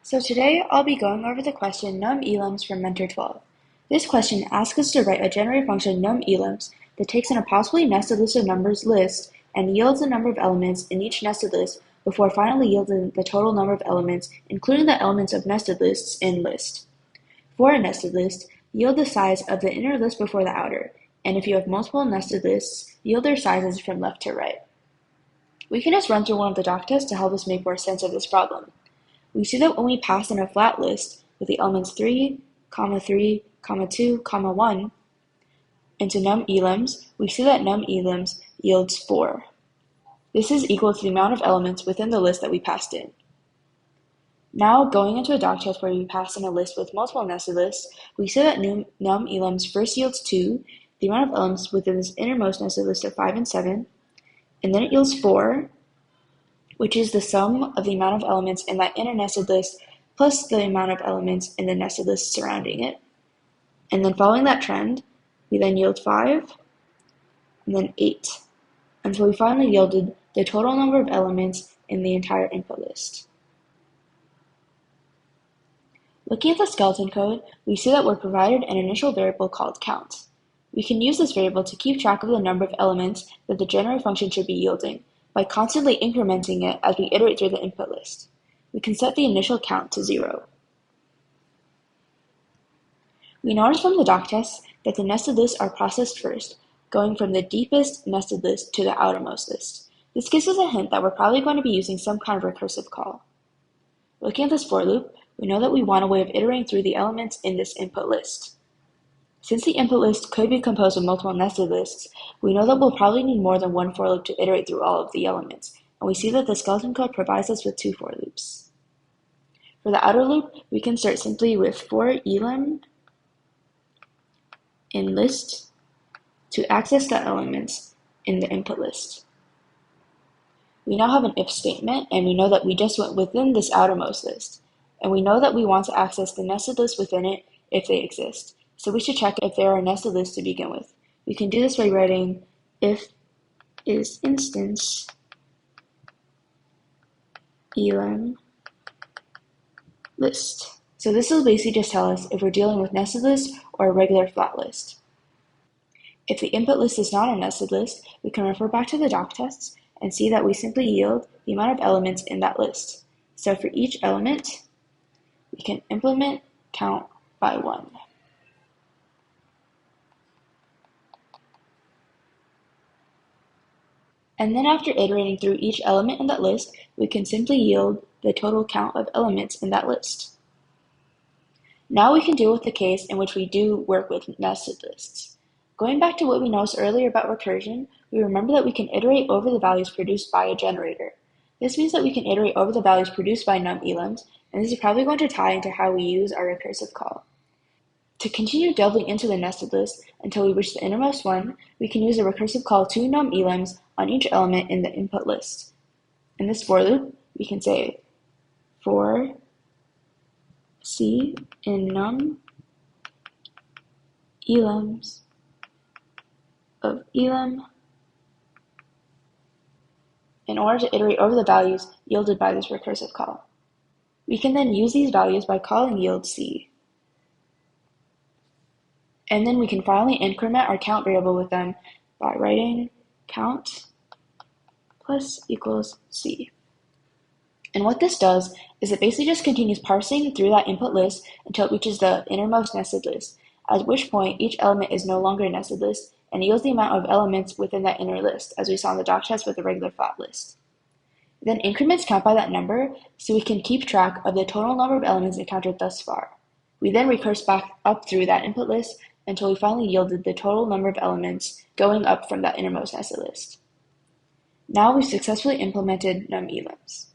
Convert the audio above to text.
So today I'll be going over the question num-elums from Mentor 12. This question asks us to write a generator function num-elums that takes in a possibly nested list of numbers list and yields the number of elements in each nested list before finally yielding the total number of elements, including the elements of nested lists in list. For a nested list, yield the size of the inner list before the outer, and if you have multiple nested lists, yield their sizes from left to right. We can just run through one of the doc tests to help us make more sense of this problem. We see that when we pass in a flat list with the elements 3, 3, 2, 1 into num-elums, we see that num-elums yields 4. This is equal to the amount of elements within the list that we passed in. Now, going into a doc test where we pass in a list with multiple nested lists, we see that num-elums first yields 2, the amount of elements within this innermost nested list of 5 and 7, and then it yields 4, which is the sum of the amount of elements in that inner nested list plus the amount of elements in the nested list surrounding it. And then following that trend, we then yield 5, and then 8, until we finally yielded the total number of elements in the entire input list. Looking at the skeleton code, we see that we're provided an initial variable called count. We can use this variable to keep track of the number of elements that the generator function should be yielding, by constantly incrementing it as we iterate through the input list. We can set the initial count to 0. We notice from the doc test that the nested lists are processed first, going from the deepest nested list to the outermost list. This gives us a hint that we're probably going to be using some kind of recursive call. Looking at this for loop, we know that we want a way of iterating through the elements in this input list. Since the input list could be composed of multiple nested lists, we know that we'll probably need more than one for loop to iterate through all of the elements, and we see that the skeleton code provides us with 2 for loops. For the outer loop, we can start simply with for elem in list to access the elements in the input list. We now have an if statement, and we know that we just went within this outermost list, and we know that we want to access the nested list within it if they exist. So we should check if there are nested lists to begin with. We can do this by writing if is instance elem list. So this will basically just tell us if we're dealing with nested lists or a regular flat list. If the input list is not a nested list, we can refer back to the doc tests and see that we simply yield the amount of elements in that list. So for each element, we can implement count by 1. And then after iterating through each element in that list, we can simply yield the total count of elements in that list. Now we can deal with the case in which we do work with nested lists. Going back to what we noticed earlier about recursion, we remember that we can iterate over the values produced by a generator. This means that we can iterate over the values produced by num-elums, and this is probably going to tie into how we use our recursive call. To continue delving into the nested list until we reach the innermost one, we can use a recursive call to num-elums on each element in the input list. In this for loop, we can say for c in num-elums of elem in order to iterate over the values yielded by this recursive call. We can then use these values by calling yield c. And then we can finally increment our count variable with them by writing count plus equals c. And what this does is it basically just continues parsing through that input list until it reaches the innermost nested list, at which point each element is no longer a nested list and yields the amount of elements within that inner list, as we saw in the doc test with the regular flat list. It then increments count by that number so we can keep track of the total number of elements encountered thus far. We then recurse back up through that input list until we finally yielded the total number of elements going up from that innermost nested list. Now we've successfully implemented num-elums.